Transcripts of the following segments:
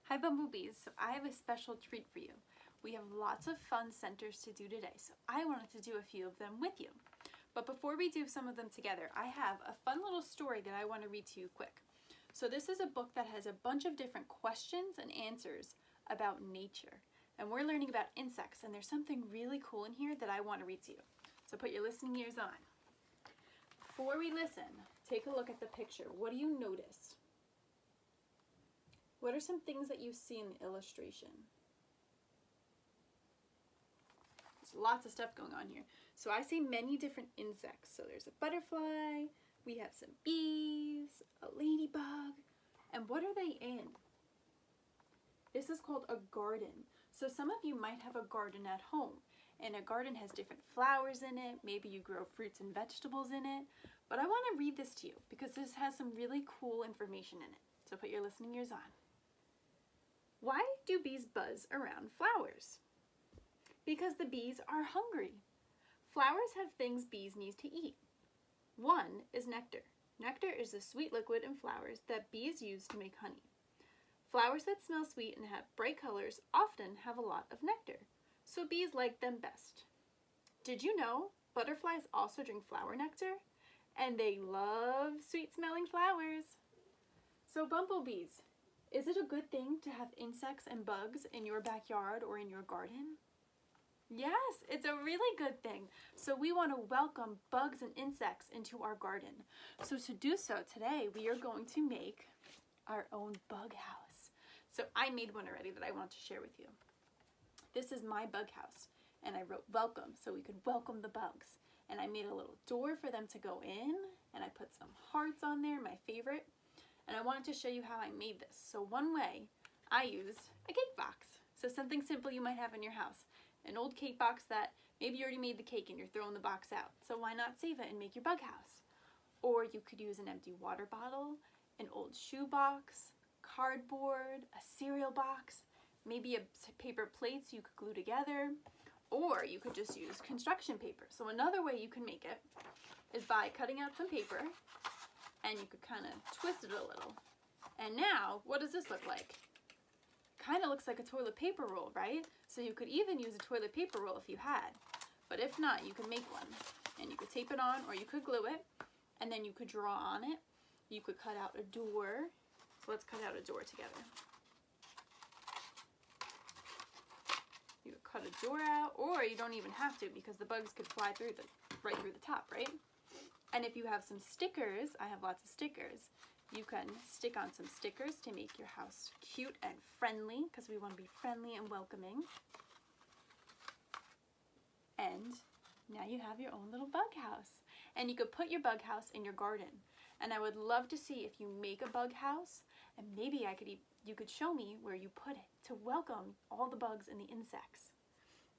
Hi Bumblebees, so I have a special treat for you. We have lots of fun centers to do today, so I wanted to do a few of them with you. But before we do some of them together, I have a fun little story that I want to read to you quick. So this is a book that has a bunch of different questions and answers about nature. And we're learning about insects, and there's something really cool in here that I want to read to you. So put your listening ears on. Before we listen, take a look at the picture. What do you notice? What are some things that you see in the illustration? There's lots of stuff going on here. So I see many different insects. So there's a butterfly, we have some bees, a ladybug, and what are they in? This is called a garden. So some of you might have a garden at home, and a garden has different flowers in it. Maybe you grow fruits and vegetables in it. But I want to read this to you because this has some really cool information in it. So put your listening ears on. Why do bees buzz around flowers? Because the bees are hungry. Flowers have things bees need to eat. One is nectar. Nectar is the sweet liquid in flowers that bees use to make honey. Flowers that smell sweet and have bright colors often have a lot of nectar, so bees like them best. Did you know butterflies also drink flower nectar? And they love sweet-smelling flowers. So bumblebees, is it a good thing to have insects and bugs in your backyard or in your garden? Yes, it's a really good thing. So we want to welcome bugs and insects into our garden. So to do so today, we are going to make our own bug house. So I made one already that I want to share with you. This is my bug house, and I wrote welcome so we could welcome the bugs. And I made a little door for them to go in, and I put some hearts on there, my favorite. And I wanted to show you how I made this. So one way, I used a cake box. So something simple you might have in your house. An old cake box that maybe you already made the cake and you're throwing the box out. So why not save it and make your bug house? Or you could use an empty water bottle, an old shoe box, cardboard, a cereal box, maybe a paper plates you could glue together, or you could just use construction paper. So another way you can make it is by cutting out some paper, and you could kind of twist it a little. And now, what does this look like? Kind of looks like a toilet paper roll, right? So you could even use a toilet paper roll if you had. But if not, you can make one. And you could tape it on, or you could glue it, and then you could draw on it. You could cut out a door. So let's cut out a door together. You could cut a door out, or you don't even have to because the bugs could fly through right through the top, right? And if you have some stickers, I have lots of stickers, you can stick on some stickers to make your house cute and friendly, because we want to be friendly and welcoming. And now you have your own little bug house. And you could put your bug house in your garden. And I would love to see if you make a bug house, and maybe you could show me where you put it to welcome all the bugs and the insects.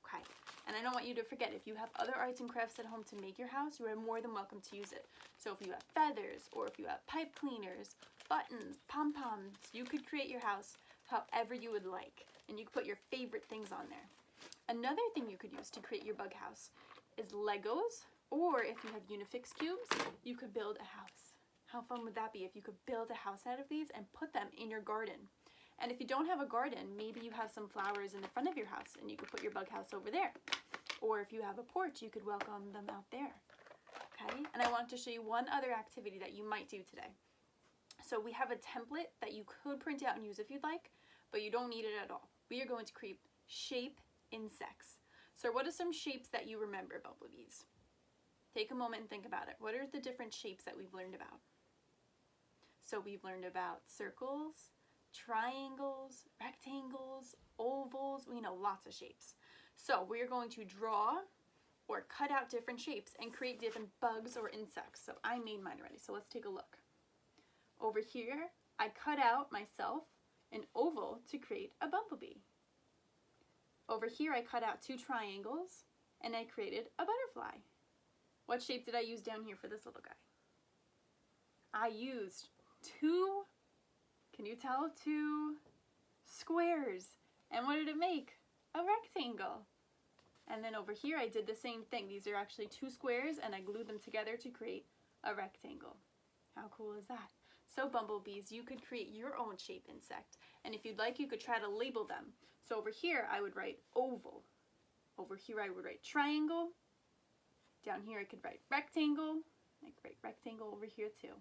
Okay, and I don't want you to forget, if you have other arts and crafts at home to make your house, you are more than welcome to use it. So if you have feathers, or if you have pipe cleaners, buttons, pom-poms, you could create your house however you would like. And you could put your favorite things on there. Another thing you could use to create your bug house is Legos, or if you have Unifix cubes, you could build a house. How fun would that be if you could build a house out of these and put them in your garden? And if you don't have a garden, maybe you have some flowers in the front of your house and you could put your bug house over there. Or if you have a porch, you could welcome them out there. Okay? And I want to show you one other activity that you might do today. So we have a template that you could print out and use if you'd like, but you don't need it at all. We are going to create shape insects. So what are some shapes that you remember, bumblebees? Take a moment and think about it. What are the different shapes that we've learned about? So we've learned about circles, triangles, rectangles, ovals, we know lots of shapes. So we're going to draw or cut out different shapes and create different bugs or insects. So I made mine already, so let's take a look. Over here, I cut out myself an oval to create a bumblebee. Over here, I cut out two triangles and I created a butterfly. What shape did I use down here for this little guy? I used two, can you tell? Two squares. And what did it make? A rectangle. And then over here I did the same thing. These are actually two squares and I glued them together to create a rectangle. How cool is that? So bumblebees, you could create your own shape insect. And if you'd like, you could try to label them. So over here, I would write oval. Over here, I would write triangle. Down here, I could write rectangle. I could write rectangle over here too.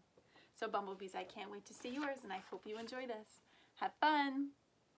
So bumblebees, I can't wait to see yours, and I hope you enjoy this. Have fun!